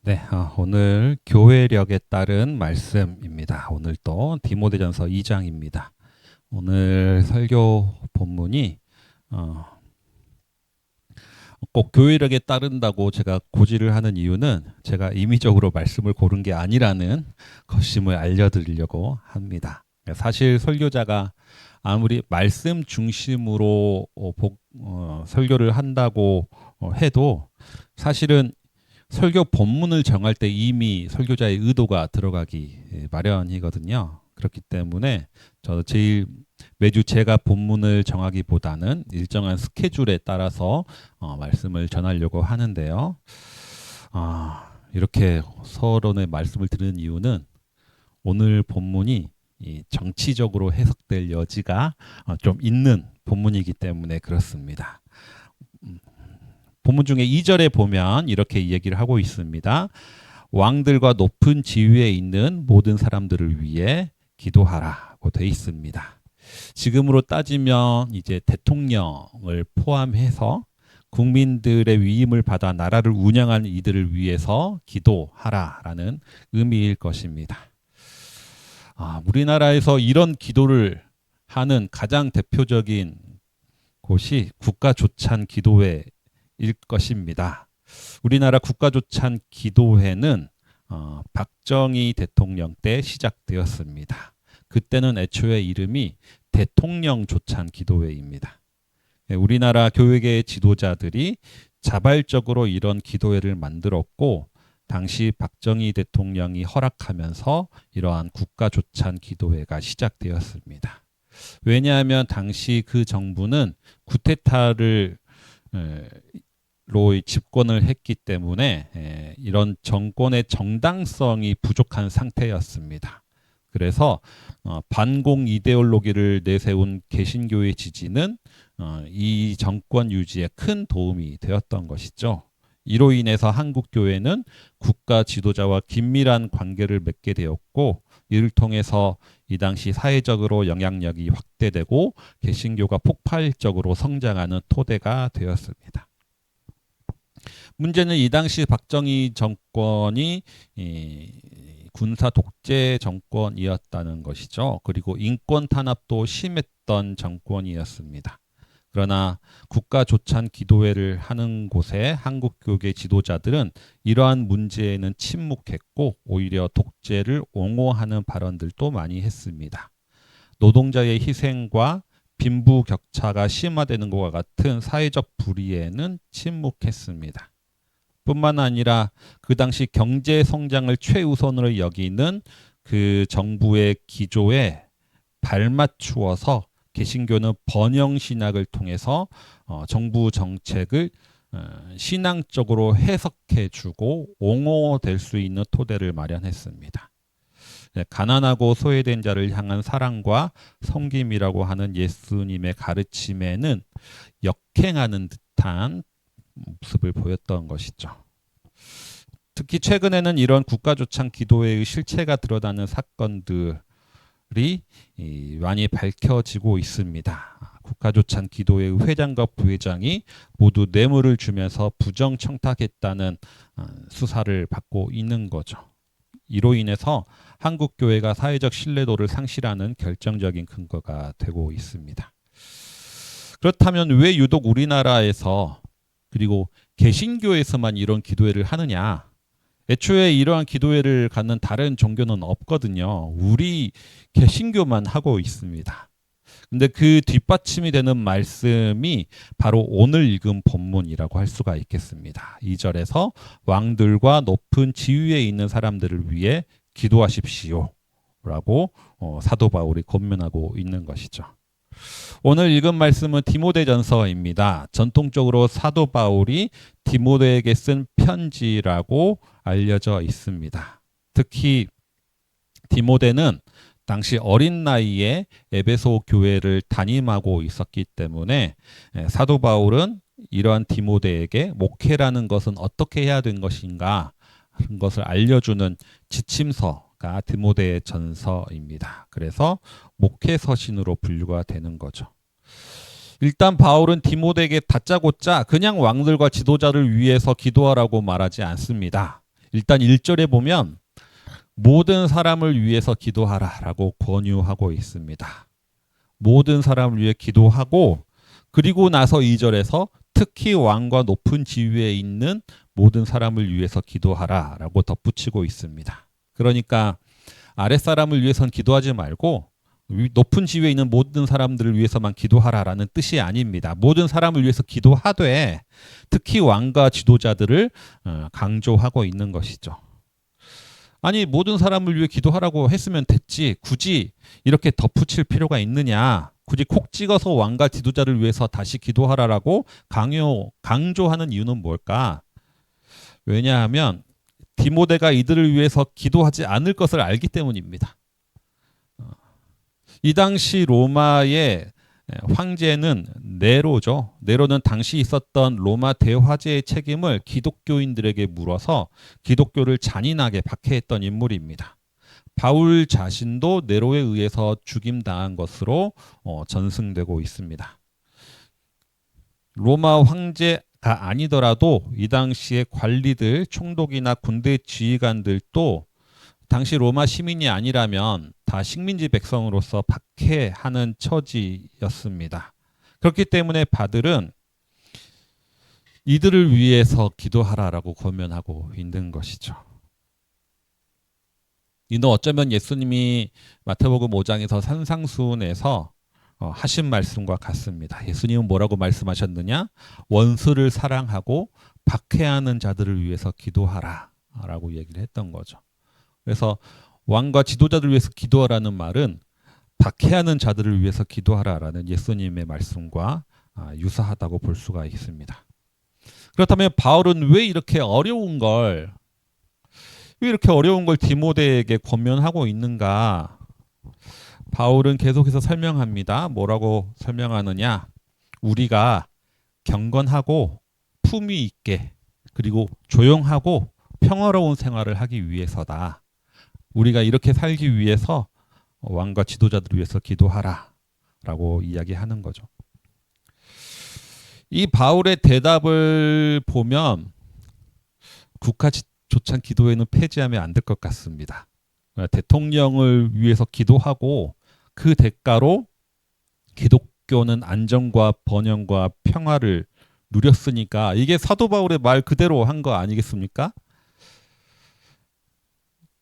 네, 오늘 교회력에 따른 말씀입니다. 오늘 또 디모데전서 2장입니다. 오늘 설교 본문이 꼭 교회력에 따른다고 제가 고지를 하는 이유는 제가 임의적으로 말씀을 고른 게 아니라는 것임을 알려드리려고 합니다. 사실 설교자가 아무리 말씀 중심으로 설교를 한다고 해도 사실은 설교 본문을 정할 때 이미 설교자의 의도가 들어가기 마련이거든요. 그렇기 때문에 저 매주 제가 본문을 정하기보다는 일정한 스케줄에 따라서 말씀을 전하려고 하는데요. 이렇게 서론의 말씀을 드리는 이유는 오늘 본문이 정치적으로 해석될 여지가 좀 있는 본문이기 때문에 그렇습니다. 본문 중에 2절에 보면 이렇게 얘기를 하고 있습니다. 왕들과 높은 지위에 있는 모든 사람들을 위해 기도하라고 되어 있습니다. 지금으로 따지면 이제 대통령을 포함해서 국민들의 위임을 받아 나라를 운영하는 이들을 위해서 기도하라라는 의미일 것입니다. 우리나라에서 이런 기도를 하는 가장 대표적인 곳이 국가조찬 기도회 일 것입니다. 우리나라 국가조찬 기도회는 박정희 대통령 때 시작되었습니다. 그때는 애초에 이름이 대통령조찬 기도회입니다. 우리나라 교회계 지도자들이 자발적으로 이런 기도회를 만들었고 당시 박정희 대통령이 허락하면서 이러한 국가조찬 기도회가 시작되었습니다. 왜냐하면 당시 그 정부는 쿠데타를 집권을 했기 때문에 이런 정권의 정당성이 부족한 상태였습니다. 그래서 반공 이데올로기를 내세운 개신교의 지지는 이 정권 유지에 큰 도움이 되었던 것이죠. 이로 인해서 한국 교회는 국가 지도자와 긴밀한 관계를 맺게 되었고 이를 통해서 이 당시 사회적으로 영향력이 확대되고 개신교가 폭발적으로 성장하는 토대가 되었습니다. 문제는 이 당시 박정희 정권이 군사 독재 정권이었다는 것이죠. 그리고 인권 탄압도 심했던 정권이었습니다. 그러나 국가조찬 기도회를 하는 곳에 한국교계 지도자들은 이러한 문제에는 침묵했고 오히려 독재를 옹호하는 발언들도 많이 했습니다. 노동자의 희생과 빈부격차가 심화되는 것과 같은 사회적 불의에는 침묵했습니다. 뿐만 아니라 그 당시 경제 성장을 최우선으로 여기는 그 정부의 기조에 발맞추어서 개신교는 번영신학을 통해서 정부 정책을 신앙적으로 해석해주고 옹호될 수 있는 토대를 마련했습니다. 가난하고 소외된 자를 향한 사랑과 섬김이라고 하는 예수님의 가르침에는 역행하는 듯한 모습을 보였던 것이죠. 특히 최근에는 이런 국가조찬 기도회의 실체가 드러나는 사건들이 많이 밝혀지고 있습니다. 국가조찬 기도회의 회장과 부회장이 모두 뇌물을 주면서 부정청탁했다는 수사를 받고 있는 거죠. 이로 인해서 한국 교회가 사회적 신뢰도를 상실하는 결정적인 근거가 되고 있습니다. 그렇다면 왜 유독 우리나라에서 그리고 개신교에서만 이런 기도회를 하느냐? 애초에 이러한 기도회를 갖는 다른 종교는 없거든요. 우리 개신교만 하고 있습니다. 근데 그 뒷받침이 되는 말씀이 바로 오늘 읽은 본문이라고 할 수가 있겠습니다. 2절에서 왕들과 높은 지위에 있는 사람들을 위해 기도하십시오 라고 사도 바울이 권면하고 있는 것이죠. 오늘 읽은 말씀은 디모데전서입니다. 전통적으로 사도 바울이 디모데에게 쓴 편지라고 알려져 있습니다. 특히 디모데는 당시 어린 나이에 에베소 교회를 담임하고 있었기 때문에 사도 바울은 이러한 디모데에게 목회라는 것은 어떻게 해야 되는 것인가 하는 것을 알려주는 지침서가 디모데 전서입니다. 그래서 목회 서신으로 분류가 되는 거죠. 일단 바울은 디모데에게 다짜고짜 그냥 왕들과 지도자를 위해서 기도하라고 말하지 않습니다. 일단 1절에 보면 모든 사람을 위해서 기도하라라고 권유하고 있습니다. 모든 사람을 위해 기도하고 그리고 나서 2절에서 특히 왕과 높은 지위에 있는 모든 사람을 위해서 기도하라라고 덧붙이고 있습니다. 그러니까 아랫사람을 위해서는 기도하지 말고 높은 지위에 있는 모든 사람들을 위해서만 기도하라라는 뜻이 아닙니다. 모든 사람을 위해서 기도하되 특히 왕과 지도자들을 강조하고 있는 것이죠. 아니 모든 사람을 위해 기도하라고 했으면 됐지 굳이 이렇게 덧붙일 필요가 있느냐, 굳이 콕 찍어서 왕과 지도자를 위해서 다시 기도하라라고 강조하는 이유는 뭘까? 왜냐하면 디모데가 이들을 위해서 기도하지 않을 것을 알기 때문입니다. 이 당시 로마의 황제는 네로죠. 네로는 당시 있었던 로마 대화제의 책임을 기독교인들에게 물어서 기독교를 잔인하게 박해했던 인물입니다. 바울 자신도 네로에 의해서 죽임당한 것으로 전승되고 있습니다. 로마 황제가 아니더라도 이 당시의 관리들, 총독이나 군대 지휘관들도 당시 로마 시민이 아니라면 다 식민지 백성으로서 박해하는 처지였습니다. 그렇기 때문에 바들은 이들을 위해서 기도하라라고 권면하고 있는 것이죠. 이는 어쩌면 예수님이 마태복음 5장에서 산상수훈에서 하신 말씀과 같습니다. 예수님은 뭐라고 말씀하셨느냐? 원수를 사랑하고 박해하는 자들을 위해서 기도하라 라고 얘기를 했던 거죠. 그래서 왕과 지도자들을 위해서 기도하라는 말은 박해하는 자들을 위해서 기도하라라는 예수님의 말씀과 유사하다고 볼 수가 있습니다. 그렇다면 바울은 왜 이렇게 어려운 걸 디모데에게 권면하고 있는가? 바울은 계속해서 설명합니다. 뭐라고 설명하느냐? 우리가 경건하고 품위 있게 그리고 조용하고 평화로운 생활을 하기 위해서다. 우리가 이렇게 살기 위해서 왕과 지도자들을 위해서 기도하라 라고 이야기하는 거죠. 이 바울의 대답을 보면 국가조찬 기도회는 폐지하면 안 될 것 같습니다. 대통령을 위해서 기도하고 그 대가로 기독교는 안정과 번영과 평화를 누렸으니까 이게 사도 바울의 말 그대로 한 거 아니겠습니까?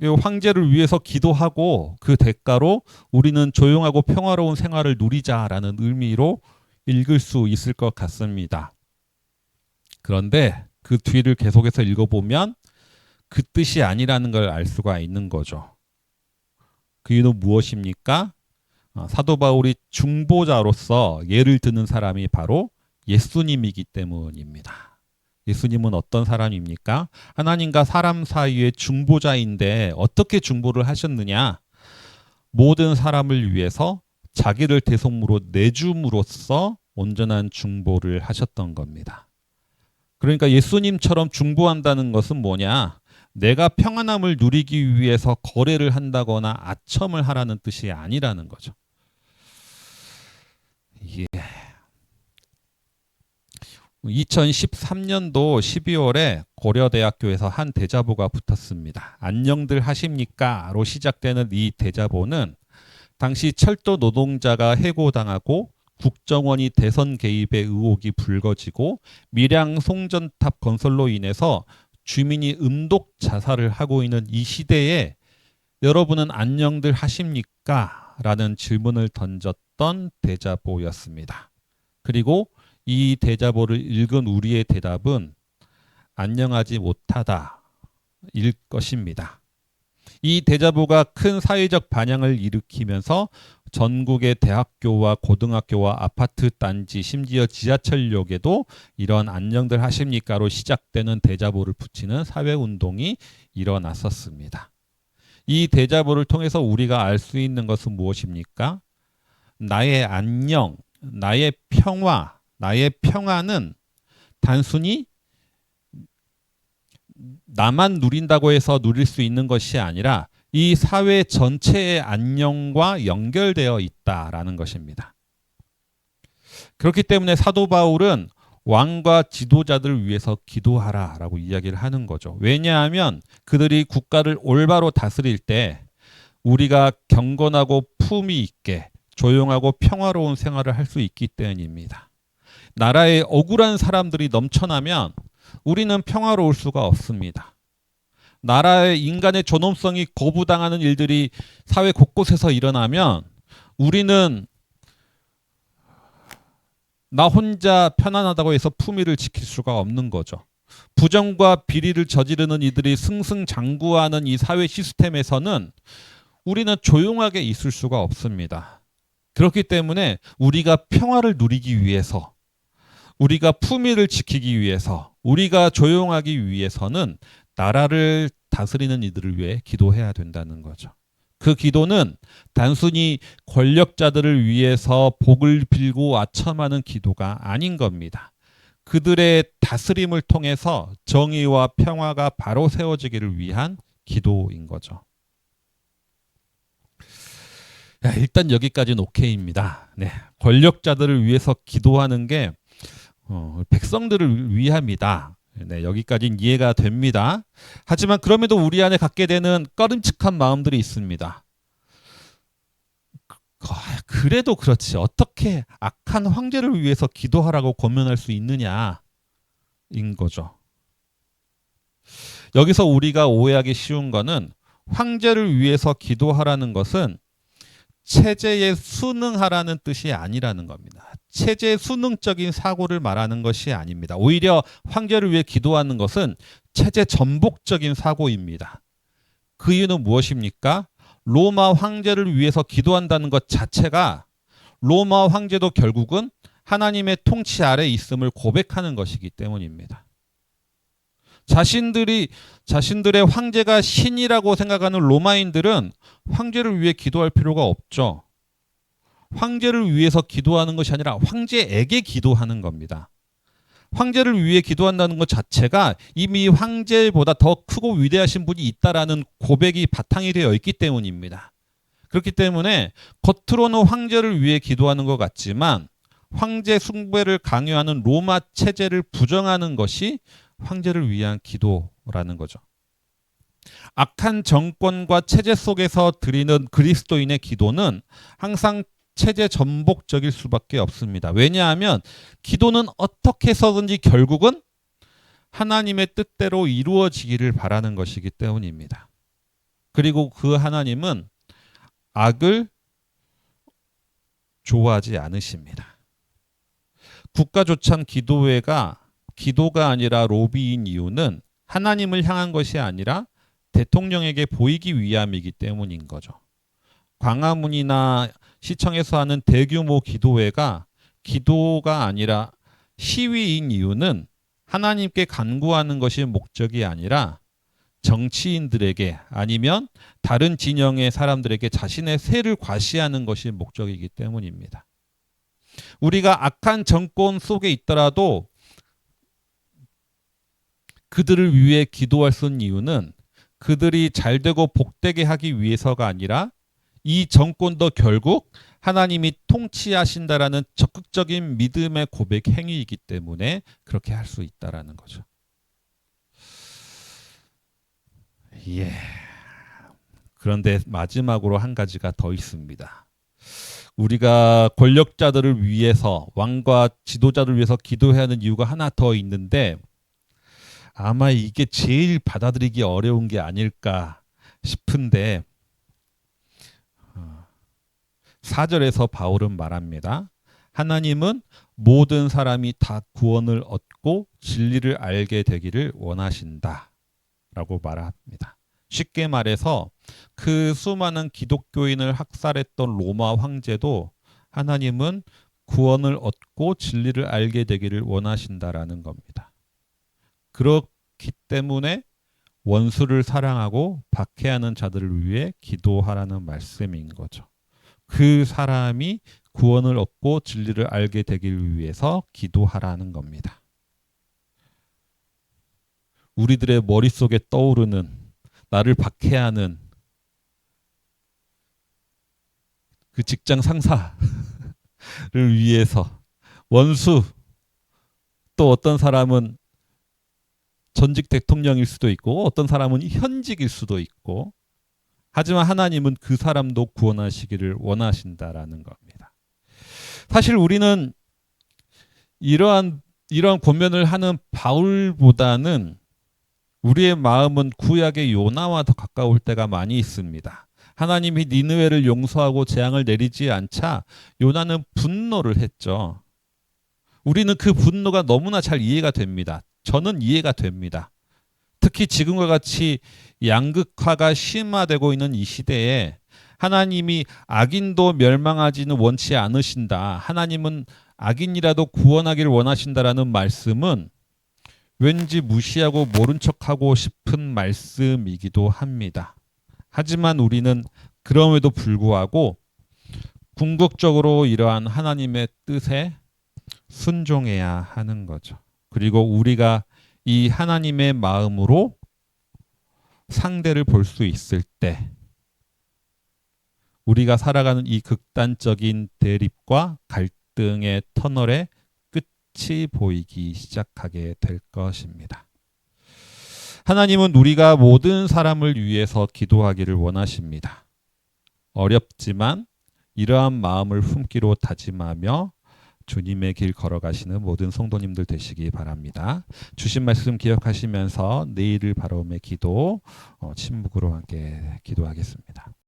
황제를 위해서 기도하고 그 대가로 우리는 조용하고 평화로운 생활을 누리자라는 의미로 읽을 수 있을 것 같습니다. 그런데 그 뒤를 계속해서 읽어보면 그 뜻이 아니라는 걸 알 수가 있는 거죠. 그 이유는 무엇입니까? 사도 바울이 중보자로서 예를 드는 사람이 바로 예수님이기 때문입니다. 예수님은 어떤 사람입니까? 하나님과 사람 사이의 중보자인데 어떻게 중보를 하셨느냐? 모든 사람을 위해서 자기를 대속물로 내줌으로써 온전한 중보를 하셨던 겁니다. 그러니까 예수님처럼 중보한다는 것은 뭐냐? 내가 평안함을 누리기 위해서 거래를 한다거나 아첨을 하라는 뜻이 아니라는 거죠. 예. 2013년도 12월에 고려대학교에서 한 대자보가 붙었습니다. 안녕들 하십니까? 로 시작되는 이 대자보는 당시 철도 노동자가 해고당하고 국정원이 대선 개입의 의혹이 불거지고 밀양 송전탑 건설로 인해서 주민이 음독 자살을 하고 있는 이 시대에 여러분은 안녕들 하십니까? 라는 질문을 던졌던 대자보였습니다. 그리고 이 대자보를 읽은 우리의 대답은 안녕하지 못하다 일 것입니다. 이 대자보가 큰 사회적 반향을 일으키면서 전국의 대학교와 고등학교와 아파트 단지 심지어 지하철역에도 이런 안녕들 하십니까로 시작되는 대자보를 붙이는 사회운동이 일어났었습니다. 이 대자보를 통해서 우리가 알 수 있는 것은 무엇입니까? 나의 안녕, 나의 평화, 나의 평화는 단순히 나만 누린다고 해서 누릴 수 있는 것이 아니라 이 사회 전체의 안녕과 연결되어 있다라는 것입니다. 그렇기 때문에 사도 바울은 왕과 지도자들을 위해서 기도하라라고 이야기를 하는 거죠. 왜냐하면 그들이 국가를 올바로 다스릴 때 우리가 경건하고 품위 있게 조용하고 평화로운 생활을 할 수 있기 때문입니다. 나라에 억울한 사람들이 넘쳐나면 우리는 평화로울 수가 없습니다. 나라의 인간의 존엄성이 거부당하는 일들이 사회 곳곳에서 일어나면 우리는 나 혼자 편안하다고 해서 품위를 지킬 수가 없는 거죠. 부정과 비리를 저지르는 이들이 승승장구하는 이 사회 시스템에서는 우리는 조용하게 있을 수가 없습니다. 그렇기 때문에 우리가 평화를 누리기 위해서, 우리가 품위를 지키기 위해서, 우리가 조용하기 위해서는 나라를 다스리는 이들을 위해 기도해야 된다는 거죠. 그 기도는 단순히 권력자들을 위해서 복을 빌고 아첨하는 기도가 아닌 겁니다. 그들의 다스림을 통해서 정의와 평화가 바로 세워지기를 위한 기도인 거죠. 야, 일단 여기까지는 오케이입니다. 네, 권력자들을 위해서 기도하는 게 백성들을 위함이다. 네, 여기까지는 이해가 됩니다. 하지만 그럼에도 우리 안에 갖게 되는 꺼림칙한 마음들이 있습니다. 그래도 그렇지. 어떻게 악한 황제를 위해서 기도하라고 권면할 수 있느냐인 거죠. 여기서 우리가 오해하기 쉬운 거는 황제를 위해서 기도하라는 것은 체제에 순응하라는 뜻이 아니라는 겁니다. 체제 순응적인 사고를 말하는 것이 아닙니다. 오히려 황제를 위해 기도하는 것은 체제 전복적인 사고입니다. 그 이유는 무엇입니까? 로마 황제를 위해서 기도한다는 것 자체가 로마 황제도 결국은 하나님의 통치 아래 있음을 고백하는 것이기 때문입니다. 자신들의 황제가 신이라고 생각하는 로마인들은 황제를 위해 기도할 필요가 없죠. 황제를 위해서 기도하는 것이 아니라 황제에게 기도하는 겁니다. 황제를 위해 기도한다는 것 자체가 이미 황제보다 더 크고 위대하신 분이 있다라는 고백이 바탕이 되어 있기 때문입니다. 그렇기 때문에 겉으로는 황제를 위해 기도하는 것 같지만 황제 숭배를 강요하는 로마 체제를 부정하는 것이 황제를 위한 기도라는 거죠. 악한 정권과 체제 속에서 드리는 그리스도인의 기도는 항상 체제 전복적일 수밖에 없습니다. 왜냐하면 기도는 어떻게 해서든지 결국은 하나님의 뜻대로 이루어지기를 바라는 것이기 때문입니다. 그리고 그 하나님은 악을 좋아하지 않으십니다. 국가조찬 기도회가 기도가 아니라 로비인 이유는 하나님을 향한 것이 아니라 대통령에게 보이기 위함이기 때문인 거죠. 광화문이나 시청에서 하는 대규모 기도회가 기도가 아니라 시위인 이유는 하나님께 간구하는 것이 목적이 아니라 정치인들에게 아니면 다른 진영의 사람들에게 자신의 세를 과시하는 것이 목적이기 때문입니다. 우리가 악한 정권 속에 있더라도 그들을 위해 기도할 수 있는 이유는 그들이 잘되고 복되게 하기 위해서가 아니라 이 정권도 결국 하나님이 통치하신다라는 적극적인 믿음의 고백 행위이기 때문에 그렇게 할 수 있다라는 거죠. 예. 그런데 마지막으로 한 가지가 더 있습니다. 우리가 권력자들을 위해서 왕과 지도자를 위해서 기도해야 하는 이유가 하나 더 있는데 아마 이게 제일 받아들이기 어려운 게 아닐까 싶은데 4절에서 바울은 말합니다. 하나님은 모든 사람이 다 구원을 얻고 진리를 알게 되기를 원하신다 라고 말합니다. 쉽게 말해서 그 수많은 기독교인을 학살했던 로마 황제도 하나님은 구원을 얻고 진리를 알게 되기를 원하신다라는 겁니다. 그렇기 때문에 원수를 사랑하고 박해하는 자들을 위해 기도하라는 말씀인 거죠. 그 사람이 구원을 얻고 진리를 알게 되기 위해서 기도하라는 겁니다. 우리들의 머릿속에 떠오르는 나를 박해하는 그 직장 상사를 위해서 원수 또 어떤 사람은 전직 대통령일 수도 있고 어떤 사람은 현직일 수도 있고 하지만 하나님은 그 사람도 구원하시기를 원하신다라는 겁니다. 사실 우리는 이러한 권면을 하는 바울보다는 우리의 마음은 구약의 요나와 더 가까울 때가 많이 있습니다. 하나님이 니느웨를 용서하고 재앙을 내리지 않자 요나는 분노를 했죠. 우리는 그 분노가 너무나 잘 이해가 됩니다. 저는 이해가 됩니다. 특히 지금과 같이 양극화가 심화되고 있는 이 시대에 하나님이 악인도 멸망하지는 원치 않으신다. 하나님은 악인이라도 구원하기를 원하신다라는 말씀은 왠지 무시하고 모른 척하고 싶은 말씀이기도 합니다. 하지만 우리는 그럼에도 불구하고 궁극적으로 이러한 하나님의 뜻에 순종해야 하는 거죠. 그리고 우리가 이 하나님의 마음으로 상대를 볼 수 있을 때 우리가 살아가는 이 극단적인 대립과 갈등의 터널의 끝이 보이기 시작하게 될 것입니다. 하나님은 우리가 모든 사람을 위해서 기도하기를 원하십니다. 어렵지만 이러한 마음을 품기로 다짐하며 주님의 길 걸어가시는 모든 성도님들 되시기 바랍니다. 주신 말씀 기억하시면서 내일을 바라오며 기도, 침묵으로 함께 기도하겠습니다.